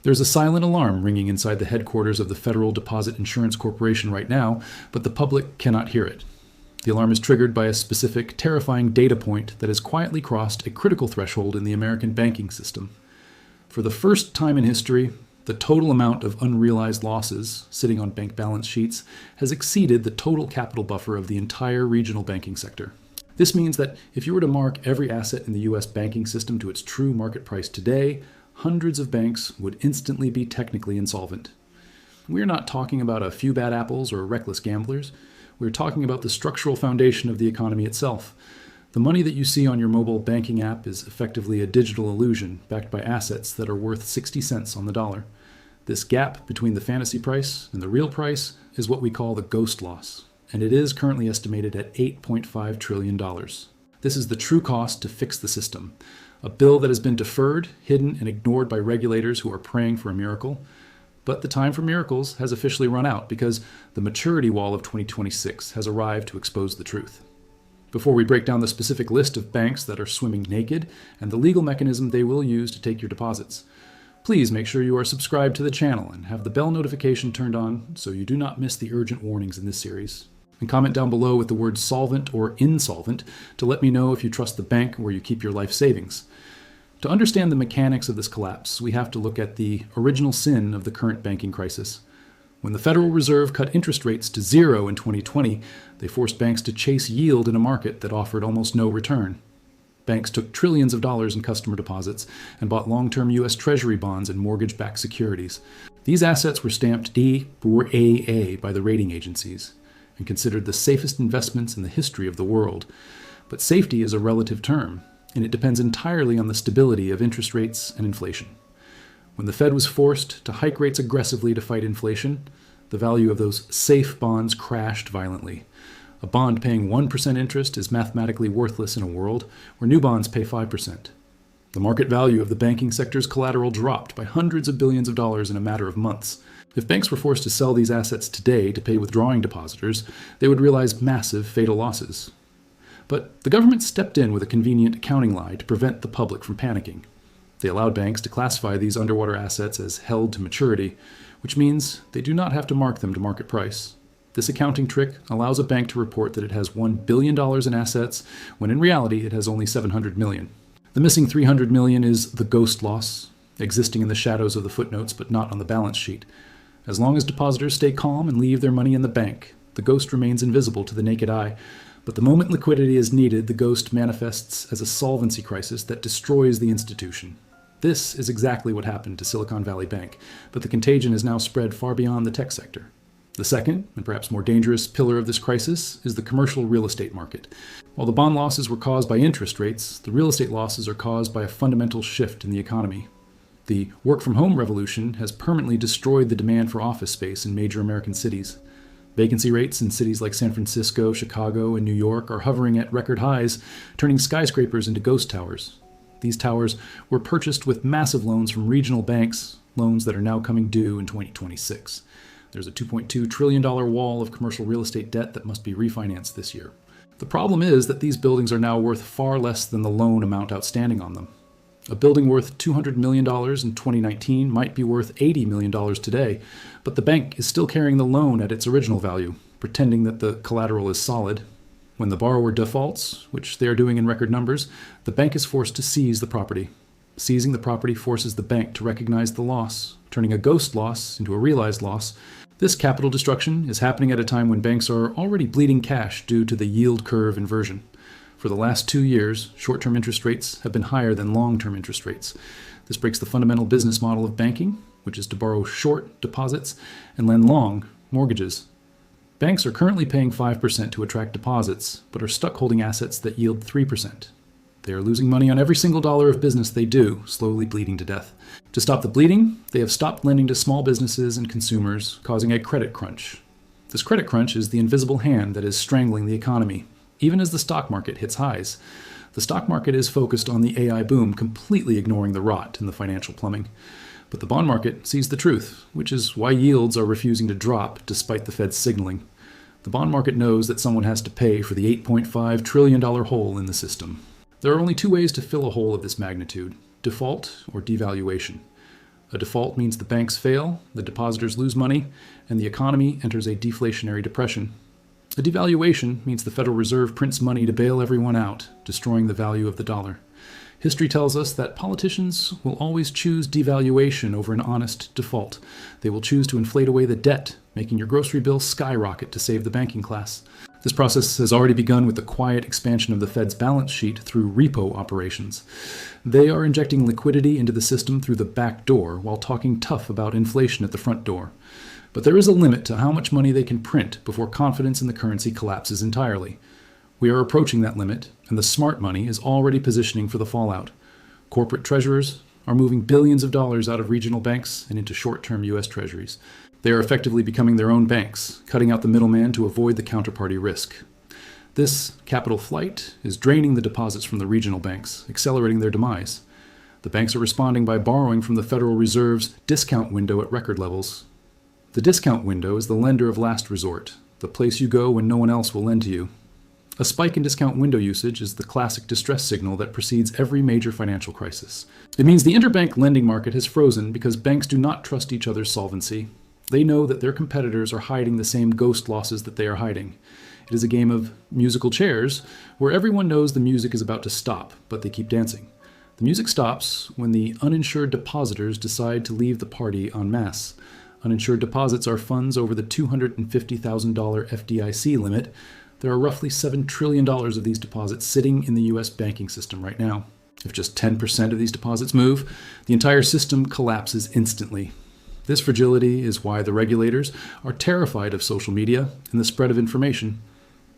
There's a silent alarm ringing inside the headquarters of the Federal Deposit Insurance Corporation right now, but the public cannot hear it. The alarm is triggered by a specific, terrifying data point that has quietly crossed a critical threshold in the American banking system. For the first time in history, the total amount of unrealized losses sitting on bank balance sheets has exceeded the total capital buffer of the entire regional banking sector. This means that if you were to mark every asset in the U.S. banking system to its true market price today, hundreds of banks would instantly be technically insolvent. We're not talking about a few bad apples or reckless gamblers. We're talking about the structural foundation of the economy itself. The money that you see on your mobile banking app is effectively a digital illusion backed by assets that are worth 60 cents on the dollar. This gap between the fantasy price and the real price is what we call the ghost loss, and it is currently estimated at $8.5 trillion. This is the true cost to fix the system. A bill that has been deferred, hidden, and ignored by regulators who are praying for a miracle. But the time for miracles has officially run out because the maturity wall of 2026 has arrived to expose the truth. Before we break down the specific list of banks that are swimming naked and the legal mechanism they will use to take your deposits, please make sure you are subscribed to the channel and have the bell notification turned on so you do not miss the urgent warnings in this series. And comment down below with the word solvent or insolvent to let me know if you trust the bank where you keep your life savings. To understand the mechanics of this collapse, we have to look at the original sin of the current banking crisis. When the Federal Reserve cut interest rates to zero in 2020, they forced banks to chase yield in a market that offered almost no return. Banks took trillions of dollars in customer deposits and bought long-term U.S. Treasury bonds and mortgage-backed securities. These assets were stamped D or AA by the rating agencies and considered the safest investments in the history of the world. But safety is a relative term, and it depends entirely on the stability of interest rates and inflation. When the Fed was forced to hike rates aggressively to fight inflation, the value of those safe bonds crashed violently. A bond paying 1% interest is mathematically worthless in a world where new bonds pay 5%. The market value of the banking sector's collateral dropped by hundreds of billions of dollars in a matter of months. If banks were forced to sell these assets today to pay withdrawing depositors, they would realize massive fatal losses. But the government stepped in with a convenient accounting lie to prevent the public from panicking. They allowed banks to classify these underwater assets as held to maturity, which means they do not have to mark them to market price. This accounting trick allows a bank to report that it has $1 billion in assets, when in reality it has only $700 million. The missing $300 million is the ghost loss, existing in the shadows of the footnotes but not on the balance sheet. As long as depositors stay calm and leave their money in the bank, the ghost remains invisible to the naked eye. But the moment liquidity is needed, the ghost manifests as a solvency crisis that destroys the institution. This is exactly what happened to Silicon Valley Bank, but the contagion is now spread far beyond the tech sector. The second, and perhaps more dangerous, pillar of this crisis is the commercial real estate market. While the bond losses were caused by interest rates, the real estate losses are caused by a fundamental shift in the economy. The work-from-home revolution has permanently destroyed the demand for office space in major American cities. Vacancy rates in cities like San Francisco, Chicago, and New York are hovering at record highs, turning skyscrapers into ghost towers. These towers were purchased with massive loans from regional banks, loans that are now coming due in 2026. There's a $2.2 trillion wall of commercial real estate debt that must be refinanced this year. The problem is that these buildings are now worth far less than the loan amount outstanding on them. A building worth $200 million in 2019 might be worth $80 million today, but the bank is still carrying the loan at its original value, pretending that the collateral is solid. When the borrower defaults, which they are doing in record numbers, the bank is forced to seize the property. Seizing the property forces the bank to recognize the loss, turning a ghost loss into a realized loss. This capital destruction is happening at a time when banks are already bleeding cash due to the yield curve inversion. For the last 2 years, short-term interest rates have been higher than long-term interest rates. This breaks the fundamental business model of banking, which is to borrow short deposits and lend long mortgages. Banks are currently paying 5% to attract deposits, but are stuck holding assets that yield 3%. They are losing money on every single dollar of business they do, slowly bleeding to death. To stop the bleeding, they have stopped lending to small businesses and consumers, causing a credit crunch. This credit crunch is the invisible hand that is strangling the economy, even as the stock market hits highs. The stock market is focused on the AI boom, completely ignoring the rot in the financial plumbing. But the bond market sees the truth, which is why yields are refusing to drop despite the Fed's signaling. The bond market knows that someone has to pay for the $8.5 trillion hole in the system. There are only two ways to fill a hole of this magnitude: default or devaluation. A default means the banks fail, the depositors lose money, and the economy enters a deflationary depression. A devaluation means the Federal Reserve prints money to bail everyone out, destroying the value of the dollar. History tells us that politicians will always choose devaluation over an honest default. They will choose to inflate away the debt, making your grocery bill skyrocket to save the banking class. This process has already begun with the quiet expansion of the Fed's balance sheet through repo operations. They are injecting liquidity into the system through the back door while talking tough about inflation at the front door. But there is a limit to how much money they can print before confidence in the currency collapses entirely. We are approaching that limit, and the smart money is already positioning for the fallout. Corporate treasurers are moving billions of dollars out of regional banks and into short-term U.S. treasuries. They are effectively becoming their own banks, cutting out the middleman to avoid the counterparty risk. This capital flight is draining the deposits from the regional banks, accelerating their demise. The banks are responding by borrowing from the Federal Reserve's discount window at record levels. The discount window is the lender of last resort, the place you go when no one else will lend to you. A spike in discount window usage is the classic distress signal that precedes every major financial crisis. It means the interbank lending market has frozen because banks do not trust each other's solvency. They know that their competitors are hiding the same ghost losses that they are hiding. It is a game of musical chairs where everyone knows the music is about to stop, but they keep dancing. The music stops when the uninsured depositors decide to leave the party en masse. Uninsured deposits are funds over the $250,000 FDIC limit. There are roughly $7 trillion of these deposits sitting in the U.S. banking system right now. If just 10% of these deposits move, the entire system collapses instantly. This fragility is why the regulators are terrified of social media and the spread of information.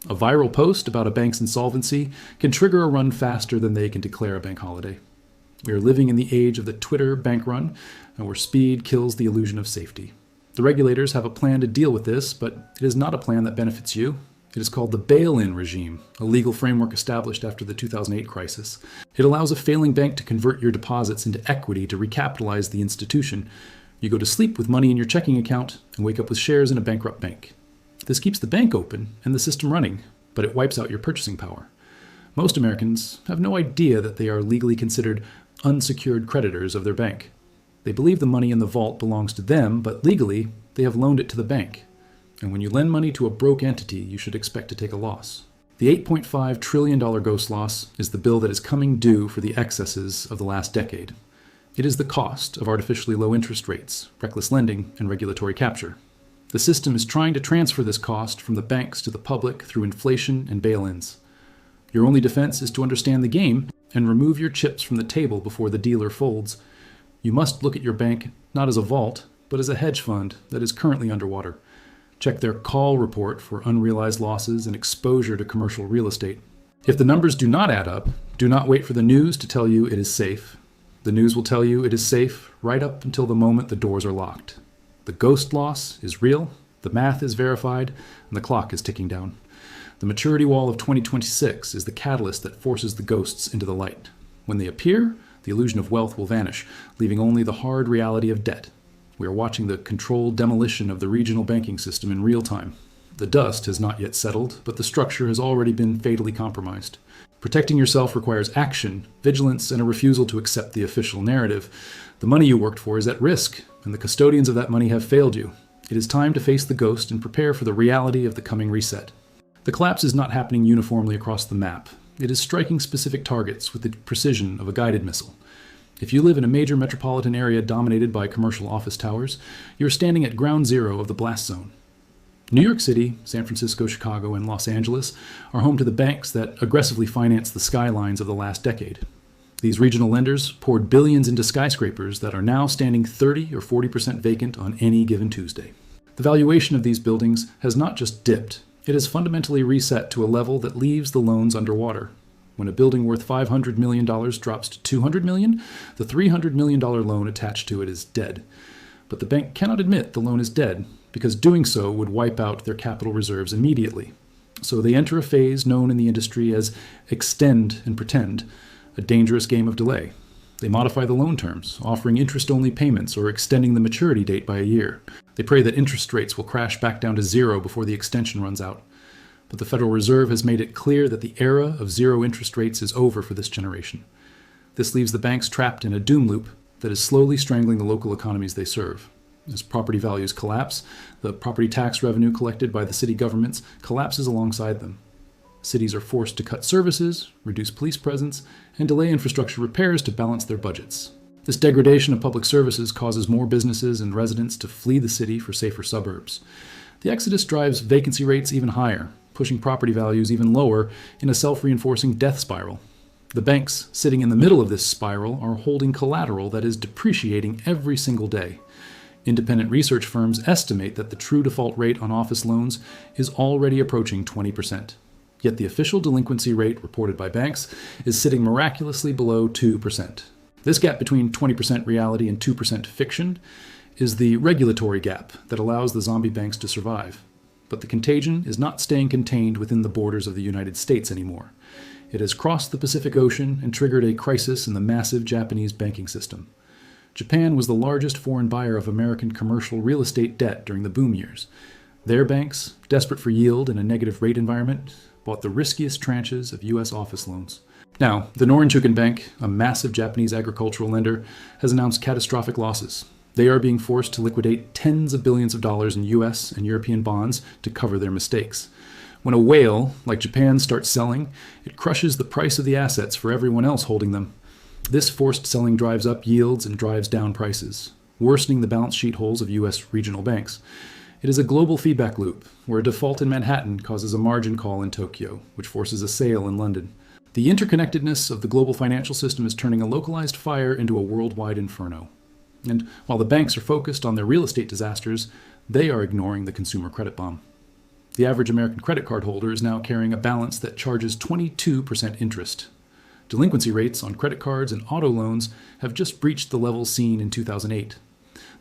A viral post about a bank's insolvency can trigger a run faster than they can declare a bank holiday. We are living in the age of the Twitter bank run, and where speed kills the illusion of safety. The regulators have a plan to deal with this, but it is not a plan that benefits you. It is called the bail-in regime, a legal framework established after the 2008 crisis. It allows a failing bank to convert your deposits into equity to recapitalize the institution. You go to sleep with money in your checking account and wake up with shares in a bankrupt bank. This keeps the bank open and the system running, but it wipes out your purchasing power. Most Americans have no idea that they are legally considered unsecured creditors of their bank. They believe the money in the vault belongs to them, but legally, they have loaned it to the bank. And when you lend money to a broke entity, you should expect to take a loss. The $8.5 trillion ghost loss is the bill that is coming due for the excesses of the last decade. It is the cost of artificially low interest rates, reckless lending, and regulatory capture. The system is trying to transfer this cost from the banks to the public through inflation and bail-ins. Your only defense is to understand the game and remove your chips from the table before the dealer folds. You must look at your bank not as a vault, but as a hedge fund that is currently underwater. Check their call report for unrealized losses and exposure to commercial real estate. If the numbers do not add up, do not wait for the news to tell you it is safe. The news will tell you it is safe right up until the moment the doors are locked. The ghost loss is real, the math is verified, and the clock is ticking down. The maturity wall of 2026 is the catalyst that forces the ghosts into the light. When they appear, the illusion of wealth will vanish, leaving only the hard reality of debt. We are watching the controlled demolition of the regional banking system in real time. The dust has not yet settled, but the structure has already been fatally compromised. Protecting yourself requires action, vigilance, and a refusal to accept the official narrative. The money you worked for is at risk, and the custodians of that money have failed you. It is time to face the ghost and prepare for the reality of the coming reset. The collapse is not happening uniformly across the map. It is striking specific targets with the precision of a guided missile. If you live in a major metropolitan area dominated by commercial office towers, you are standing at ground zero of the blast zone. New York City, San Francisco, Chicago, and Los Angeles are home to the banks that aggressively financed the skylines of the last decade. These regional lenders poured billions into skyscrapers that are now standing 30 or 40% vacant on any given Tuesday. The valuation of these buildings has not just dipped, it has fundamentally reset to a level that leaves the loans underwater. When a building worth $500 million drops to $200 million, the $300 million loan attached to it is dead. But the bank cannot admit the loan is dead, because doing so would wipe out their capital reserves immediately. So they enter a phase known in the industry as extend and pretend, a dangerous game of delay. They modify the loan terms, offering interest-only payments or extending the maturity date by a year. They pray that interest rates will crash back down to zero before the extension runs out. But the Federal Reserve has made it clear that the era of zero interest rates is over for this generation. This leaves the banks trapped in a doom loop, that is slowly strangling the local economies they serve. As property values collapse, the property tax revenue collected by the city governments collapses alongside them. Cities are forced to cut services, reduce police presence, and delay infrastructure repairs to balance their budgets. This degradation of public services causes more businesses and residents to flee the city for safer suburbs. The exodus drives vacancy rates even higher, pushing property values even lower in a self-reinforcing death spiral. The banks sitting in the middle of this spiral are holding collateral that is depreciating every single day. Independent research firms estimate that the true default rate on office loans is already approaching 20%. Yet the official delinquency rate reported by banks is sitting miraculously below 2%. This gap between 20% reality and 2% fiction is the regulatory gap that allows the zombie banks to survive. But the contagion is not staying contained within the borders of the United States anymore. It has crossed the Pacific Ocean and triggered a crisis in the massive Japanese banking system. Japan was the largest foreign buyer of American commercial real estate debt during the boom years. Their banks, desperate for yield in a negative rate environment, bought the riskiest tranches of U.S. office loans. Now, the Norinchukin Bank, a massive Japanese agricultural lender, has announced catastrophic losses. They are being forced to liquidate tens of billions of dollars in U.S. and European bonds to cover their mistakes. When a whale, like Japan, starts selling, it crushes the price of the assets for everyone else holding them. This forced selling drives up yields and drives down prices, worsening the balance sheet holes of U.S. regional banks. It is a global feedback loop, where a default in Manhattan causes a margin call in Tokyo, which forces a sale in London. The interconnectedness of the global financial system is turning a localized fire into a worldwide inferno. And while the banks are focused on their real estate disasters, they are ignoring the consumer credit bomb. The average American credit card holder is now carrying a balance that charges 22% interest. Delinquency rates on credit cards and auto loans have just breached the levels seen in 2008.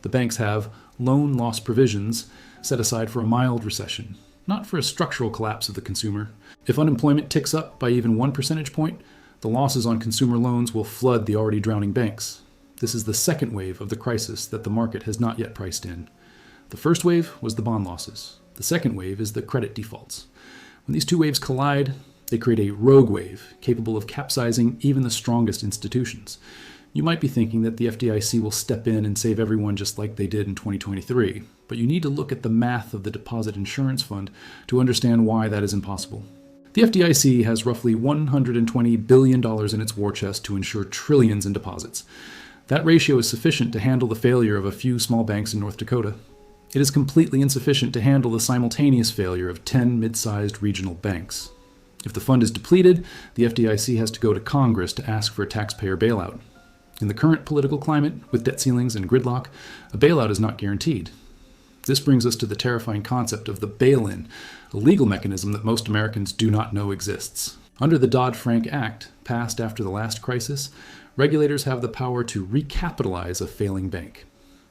The banks have loan loss provisions set aside for a mild recession, not for a structural collapse of the consumer. If unemployment ticks up by even 1 percentage point, the losses on consumer loans will flood the already drowning banks. This is the second wave of the crisis that the market has not yet priced in. The first wave was the bond losses. The second wave is the credit defaults. When these two waves collide, they create a rogue wave capable of capsizing even the strongest institutions. You might be thinking that the FDIC will step in and save everyone just like they did in 2023, but you need to look at the math of the Deposit Insurance Fund to understand why that is impossible. The FDIC has roughly $120 billion in its war chest to insure trillions in deposits. That ratio is sufficient to handle the failure of a few small banks in North Dakota. It is completely insufficient to handle the simultaneous failure of 10 mid-sized regional banks. If the fund is depleted, the FDIC has to go to Congress to ask for a taxpayer bailout. In the current political climate, with debt ceilings and gridlock, a bailout is not guaranteed. This brings us to the terrifying concept of the bail-in, a legal mechanism that most Americans do not know exists. Under the Dodd-Frank Act, passed after the last crisis, regulators have the power to recapitalize a failing bank.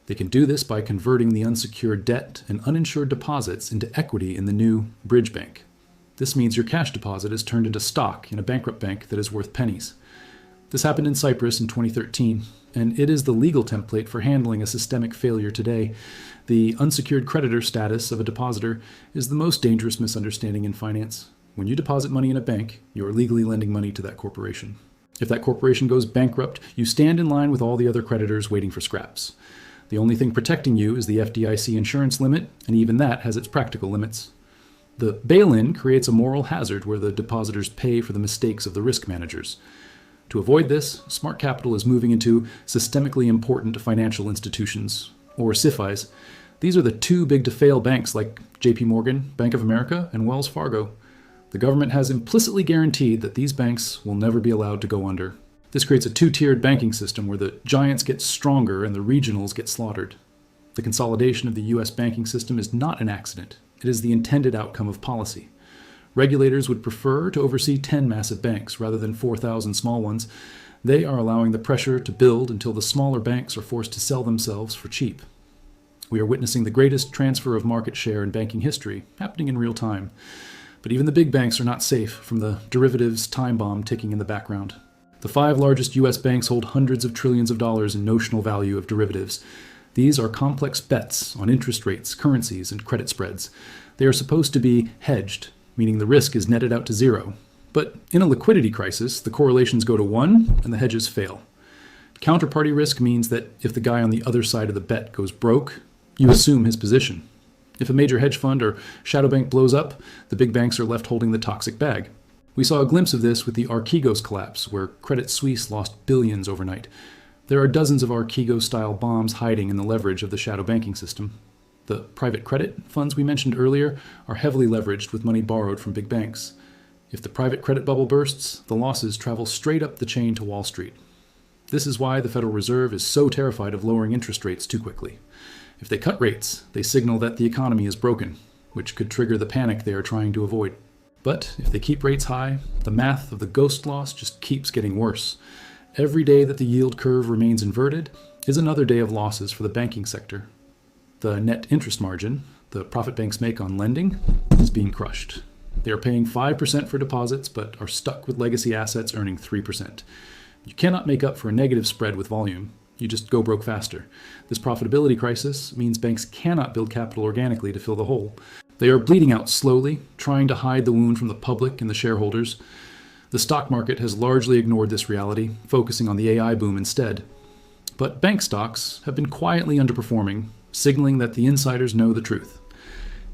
They can do this by converting the unsecured debt and uninsured deposits into equity in the new bridge bank. This means your cash deposit is turned into stock in a bankrupt bank that is worth pennies. This happened in Cyprus in 2013, and it is the legal template for handling a systemic failure today. The unsecured creditor status of a depositor is the most dangerous misunderstanding in finance. When you deposit money in a bank, you are legally lending money to that corporation. If that corporation goes bankrupt, you stand in line with all the other creditors waiting for scraps. The only thing protecting you is the FDIC insurance limit, and even that has its practical limits. The bail-in creates a moral hazard where the depositors pay for the mistakes of the risk managers. To avoid this, smart capital is moving into systemically important financial institutions, or SIFIs. These are the too big to fail banks like JP Morgan, Bank of America, and Wells Fargo. The government has implicitly guaranteed that these banks will never be allowed to go under. This creates a two-tiered banking system where the giants get stronger and the regionals get slaughtered. The consolidation of the U.S. banking system is not an accident. It is the intended outcome of policy. Regulators would prefer to oversee 10 massive banks rather than 4,000 small ones. They are allowing the pressure to build until the smaller banks are forced to sell themselves for cheap. We are witnessing the greatest transfer of market share in banking history, happening in real time. But even the big banks are not safe from the derivatives time bomb ticking in the background. The 5 largest U.S. banks hold hundreds of trillions of dollars in notional value of derivatives. These are complex bets on interest rates, currencies, and credit spreads. They are supposed to be hedged, meaning the risk is netted out to zero. But in a liquidity crisis, the correlations go to 1 and the hedges fail. Counterparty risk means that if the guy on the other side of the bet goes broke, you assume his position. If a major hedge fund or shadow bank blows up, the big banks are left holding the toxic bag. We saw a glimpse of this with the Archegos collapse, where Credit Suisse lost billions overnight. There are dozens of Archegos-style bombs hiding in the leverage of the shadow banking system. The private credit funds we mentioned earlier are heavily leveraged with money borrowed from big banks. If the private credit bubble bursts, the losses travel straight up the chain to Wall Street. This is why the Federal Reserve is so terrified of lowering interest rates too quickly. If they cut rates, they signal that the economy is broken, which could trigger the panic they are trying to avoid. But if they keep rates high, the math of the ghost loss just keeps getting worse. Every day that the yield curve remains inverted is another day of losses for the banking sector. The net interest margin the profit banks make on lending is being crushed. They are paying 5% for deposits, but are stuck with legacy assets earning 3%. You cannot make up for a negative spread with volume. You just go broke faster. This profitability crisis means banks cannot build capital organically to fill the hole. They are bleeding out slowly, trying to hide the wound from the public and the shareholders. The stock market has largely ignored this reality, focusing on the AI boom instead. But bank stocks have been quietly underperforming, signaling that the insiders know the truth.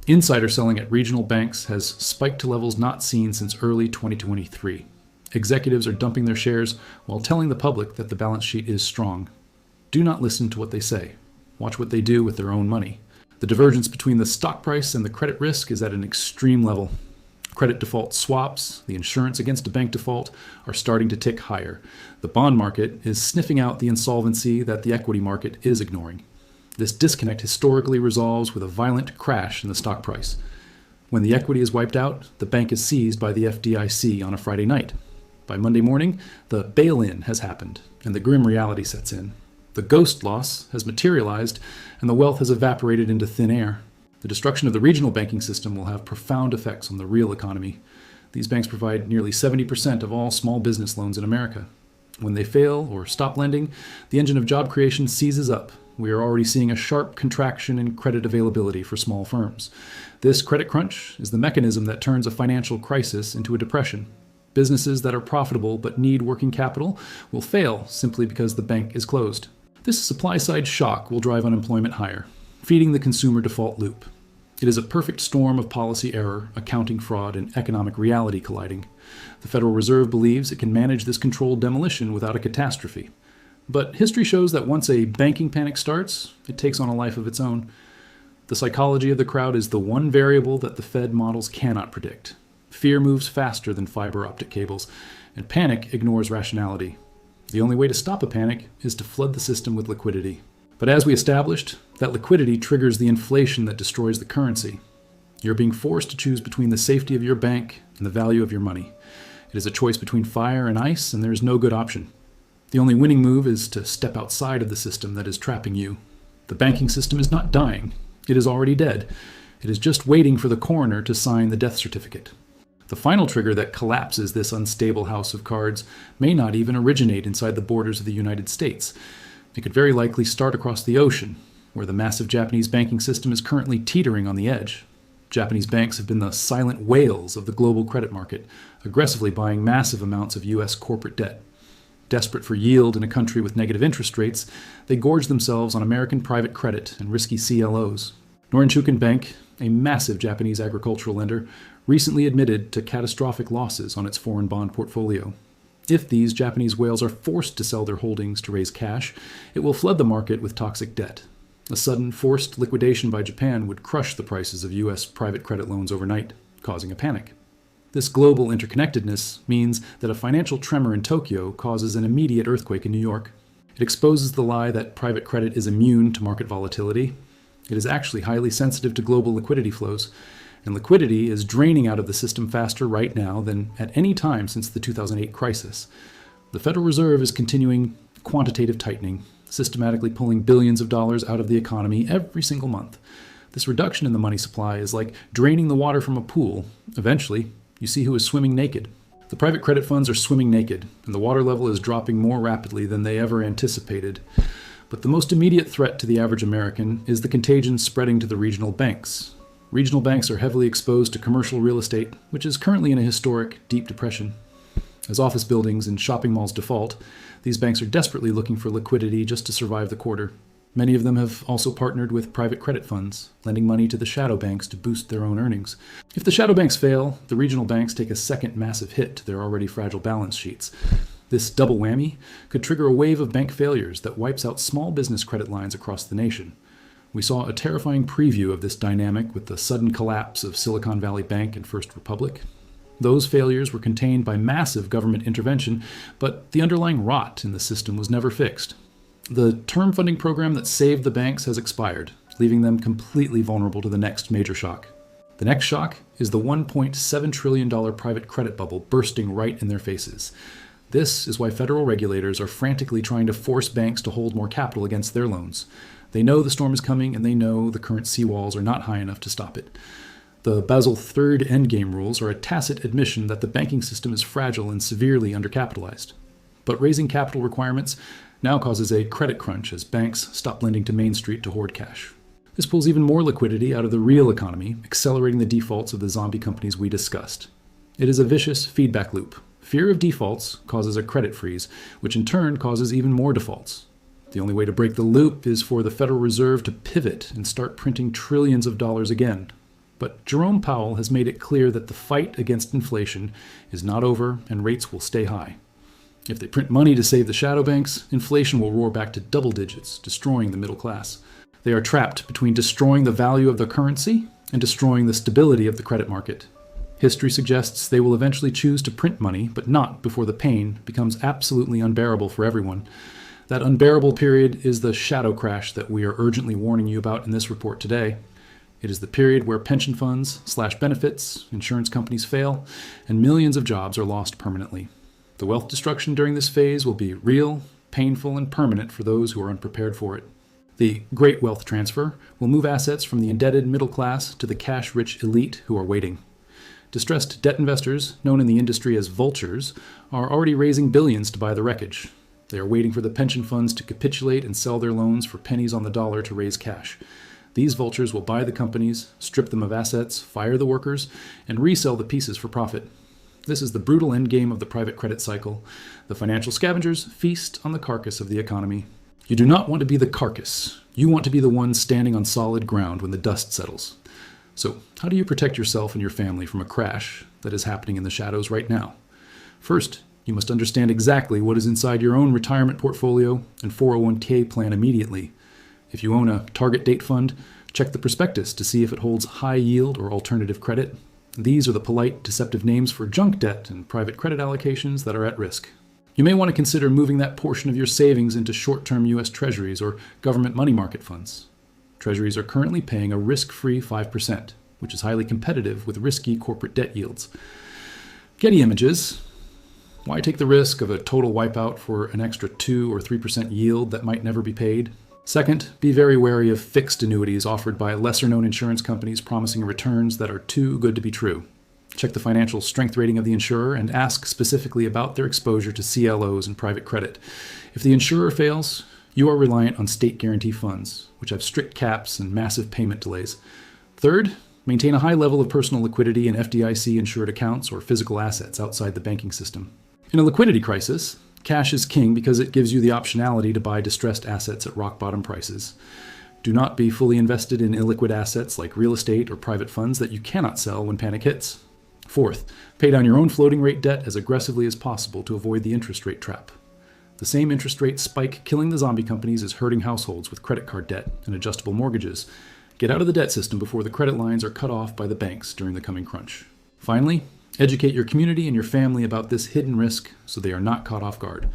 Insider selling at regional banks has spiked to levels not seen since early 2023. Executives are dumping their shares while telling the public that the balance sheet is strong. Do not listen to what they say. Watch what they do with their own money. The divergence between the stock price and the credit risk is at an extreme level. Credit default swaps, the insurance against a bank default, are starting to tick higher. The bond market is sniffing out the insolvency that the equity market is ignoring. This disconnect historically resolves with a violent crash in the stock price. When the equity is wiped out, the bank is seized by the FDIC on a Friday night. By Monday morning, the bail-in has happened, and the grim reality sets in. The ghost loss has materialized, and the wealth has evaporated into thin air. The destruction of the regional banking system will have profound effects on the real economy. These banks provide nearly 70% of all small business loans in America. When they fail or stop lending, the engine of job creation seizes up. We are already seeing a sharp contraction in credit availability for small firms. This credit crunch is the mechanism that turns a financial crisis into a depression. Businesses that are profitable but need working capital will fail simply because the bank is closed. This supply-side shock will drive unemployment higher, feeding the consumer default loop. It is a perfect storm of policy error, accounting fraud, and economic reality colliding. The Federal Reserve believes it can manage this controlled demolition without a catastrophe. But history shows that once a banking panic starts, it takes on a life of its own. The psychology of the crowd is the one variable that the Fed models cannot predict. Fear moves faster than fiber optic cables, and panic ignores rationality. The only way to stop a panic is to flood the system with liquidity. But as we established, that liquidity triggers the inflation that destroys the currency. You're being forced to choose between the safety of your bank and the value of your money. It is a choice between fire and ice, and there is no good option. The only winning move is to step outside of the system that is trapping you. The banking system is not dying. It is already dead. It is just waiting for the coroner to sign the death certificate. The final trigger that collapses this unstable house of cards may not even originate inside the borders of the United States. It could very likely start across the ocean, where the massive Japanese banking system is currently teetering on the edge. Japanese banks have been the silent whales of the global credit market, aggressively buying massive amounts of U.S. corporate debt. Desperate for yield in a country with negative interest rates, they gorge themselves on American private credit and risky CLOs. Norinchukin Bank, a massive Japanese agricultural lender, recently admitted to catastrophic losses on its foreign bond portfolio. If these Japanese whales are forced to sell their holdings to raise cash, it will flood the market with toxic debt. A sudden forced liquidation by Japan would crush the prices of U.S. private credit loans overnight, causing a panic. This global interconnectedness means that a financial tremor in Tokyo causes an immediate earthquake in New York. It exposes the lie that private credit is immune to market volatility. It is actually highly sensitive to global liquidity flows, and liquidity is draining out of the system faster right now than at any time since the 2008 crisis. The Federal Reserve is continuing quantitative tightening, systematically pulling billions of dollars out of the economy every single month. This reduction in the money supply is like draining the water from a pool. Eventually, you see who is swimming naked. The private credit funds are swimming naked, and the water level is dropping more rapidly than they ever anticipated. But the most immediate threat to the average American is the contagion spreading to the regional banks. Regional banks are heavily exposed to commercial real estate, which is currently in a historic, deep depression. As office buildings and shopping malls default, these banks are desperately looking for liquidity just to survive the quarter. Many of them have also partnered with private credit funds, lending money to the shadow banks to boost their own earnings. If the shadow banks fail, the regional banks take a second massive hit to their already fragile balance sheets. This double whammy could trigger a wave of bank failures that wipes out small business credit lines across the nation. We saw a terrifying preview of this dynamic with the sudden collapse of Silicon Valley Bank and First Republic. Those failures were contained by massive government intervention, but the underlying rot in the system was never fixed. The term funding program that saved the banks has expired, leaving them completely vulnerable to the next major shock. The next shock is the $1.7 trillion private credit bubble bursting right in their faces. This is why federal regulators are frantically trying to force banks to hold more capital against their loans. They know the storm is coming, and they know the current seawalls are not high enough to stop it. The Basel III endgame rules are a tacit admission that the banking system is fragile and severely undercapitalized. But raising capital requirements now causes a credit crunch as banks stop lending to Main Street to hoard cash. This pulls even more liquidity out of the real economy, accelerating the defaults of the zombie companies we discussed. It is a vicious feedback loop. Fear of defaults causes a credit freeze, which in turn causes even more defaults. The only way to break the loop is for the Federal Reserve to pivot and start printing trillions of dollars again. But Jerome Powell has made it clear that the fight against inflation is not over and rates will stay high. If they print money to save the shadow banks, inflation will roar back to double digits, destroying the middle class. They are trapped between destroying the value of the currency and destroying the stability of the credit market. History suggests they will eventually choose to print money, but not before the pain becomes absolutely unbearable for everyone. That unbearable period is the shadow crash that we are urgently warning you about in this report today. It is the period where pension funds / benefits, insurance companies fail, and millions of jobs are lost permanently. The wealth destruction during this phase will be real, painful, and permanent for those who are unprepared for it. The great wealth transfer will move assets from the indebted middle class to the cash-rich elite who are waiting. Distressed debt investors, known in the industry as vultures, are already raising billions to buy the wreckage. They are waiting for the pension funds to capitulate and sell their loans for pennies on the dollar to raise cash. These vultures will buy the companies, strip them of assets, fire the workers, and resell the pieces for profit. This is the brutal endgame of the private credit cycle. The financial scavengers feast on the carcass of the economy. You do not want to be the carcass. You want to be the one standing on solid ground when the dust settles. So, how do you protect yourself and your family from a crash that is happening in the shadows right now? First, you must understand exactly what is inside your own retirement portfolio and 401k plan immediately. If you own a target date fund, check the prospectus to see if it holds high yield or alternative credit. These are the polite, deceptive names for junk debt and private credit allocations that are at risk. You may want to consider moving that portion of your savings into short-term U.S. Treasuries or government money market funds. Treasuries are currently paying a risk-free 5%, which is highly competitive with risky corporate debt yields. Getty Images. Why take the risk of a total wipeout for an extra 2 or 3% yield that might never be paid? Second, be very wary of fixed annuities offered by lesser-known insurance companies promising returns that are too good to be true. Check the financial strength rating of the insurer and ask specifically about their exposure to CLOs and private credit. If the insurer fails, you are reliant on state guarantee funds, which have strict caps and massive payment delays. Third, maintain a high level of personal liquidity in FDIC insured accounts or physical assets outside the banking system. In a liquidity crisis, cash is king because it gives you the optionality to buy distressed assets at rock-bottom prices. Do not be fully invested in illiquid assets like real estate or private funds that you cannot sell when panic hits. Fourth, pay down your own floating rate debt as aggressively as possible to avoid the interest rate trap. The same interest rate spike killing the zombie companies is hurting households with credit card debt and adjustable mortgages. Get out of the debt system before the credit lines are cut off by the banks during the coming crunch. Finally, educate your community and your family about this hidden risk so they are not caught off guard.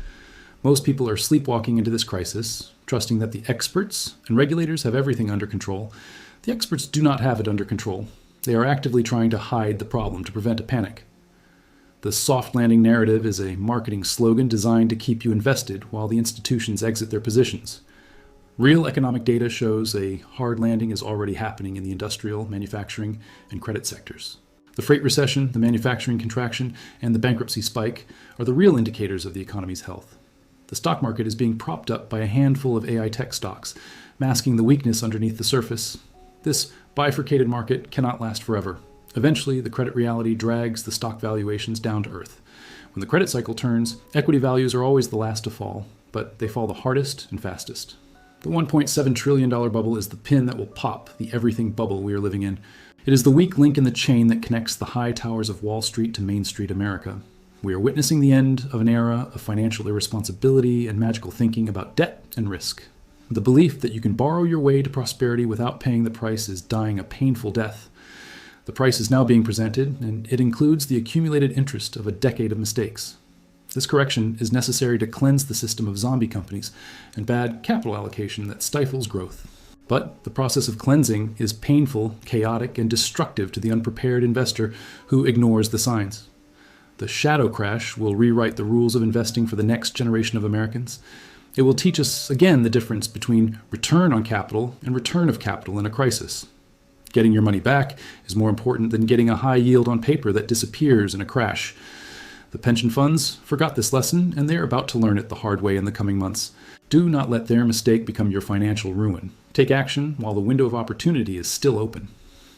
Most people are sleepwalking into this crisis, trusting that the experts and regulators have everything under control. The experts do not have it under control. They are actively trying to hide the problem to prevent a panic. The soft landing narrative is a marketing slogan designed to keep you invested while the institutions exit their positions. Real economic data shows a hard landing is already happening in the industrial, manufacturing, and credit sectors. The freight recession, the manufacturing contraction, and the bankruptcy spike are the real indicators of the economy's health. The stock market is being propped up by a handful of AI tech stocks, masking the weakness underneath the surface. This bifurcated market cannot last forever. Eventually, the credit reality drags the stock valuations down to earth. When the credit cycle turns, equity values are always the last to fall, but they fall the hardest and fastest. The $1.7 trillion bubble is the pin that will pop the everything bubble we are living in. It is the weak link in the chain that connects the high towers of Wall Street to Main Street America. We are witnessing the end of an era of financial irresponsibility and magical thinking about debt and risk. The belief that you can borrow your way to prosperity without paying the price is dying a painful death. The price is now being presented, and it includes the accumulated interest of a decade of mistakes. This correction is necessary to cleanse the system of zombie companies and bad capital allocation that stifles growth. But the process of cleansing is painful, chaotic, and destructive to the unprepared investor who ignores the signs. The shadow crash will rewrite the rules of investing for the next generation of Americans. It will teach us again the difference between return on capital and return of capital in a crisis. Getting your money back is more important than getting a high yield on paper that disappears in a crash. The pension funds forgot this lesson, and they're about to learn it the hard way in the coming months. Do not let their mistake become your financial ruin. Take action while the window of opportunity is still open.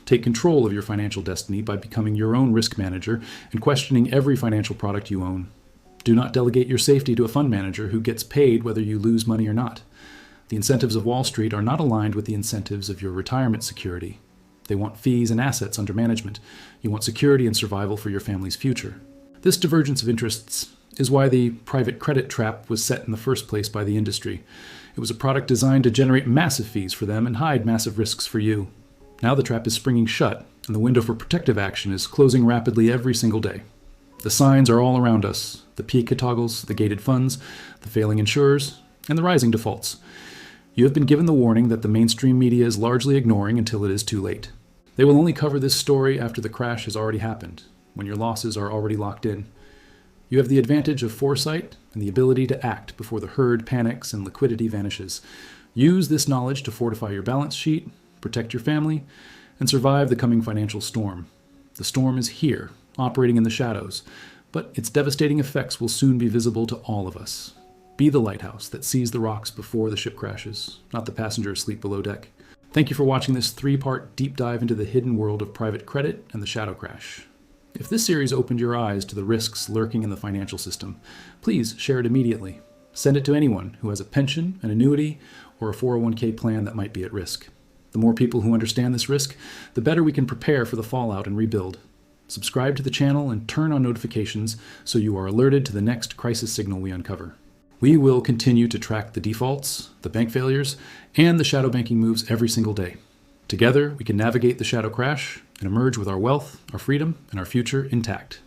Take control of your financial destiny by becoming your own risk manager and questioning every financial product you own. Do not delegate your safety to a fund manager who gets paid whether you lose money or not. The incentives of Wall Street are not aligned with the incentives of your retirement security. They want fees and assets under management. You want security and survival for your family's future. This divergence of interests is why the private credit trap was set in the first place by the industry. It was a product designed to generate massive fees for them and hide massive risks for you. Now the trap is springing shut, and the window for protective action is closing rapidly every single day. The signs are all around us: the PICA toggles, the gated funds, the failing insurers, and the rising defaults. You have been given the warning that the mainstream media is largely ignoring until it is too late. They will only cover this story after the crash has already happened, when your losses are already locked in. You have the advantage of foresight and the ability to act before the herd panics and liquidity vanishes. Use this knowledge to fortify your balance sheet, protect your family, and survive the coming financial storm. The storm is here, operating in the shadows, but its devastating effects will soon be visible to all of us. Be the lighthouse that sees the rocks before the ship crashes, not the passenger asleep below deck. Thank you for watching this 3-part deep dive into the hidden world of private credit and the shadow crash. If this series opened your eyes to the risks lurking in the financial system, please share it immediately. Send it to anyone who has a pension, an annuity, or a 401k plan that might be at risk. The more people who understand this risk, the better we can prepare for the fallout and rebuild. Subscribe to the channel and turn on notifications so you are alerted to the next crisis signal we uncover. We will continue to track the defaults, the bank failures, and the shadow banking moves every single day. Together, we can navigate the shadow crash and emerge with our wealth, our freedom, and our future intact.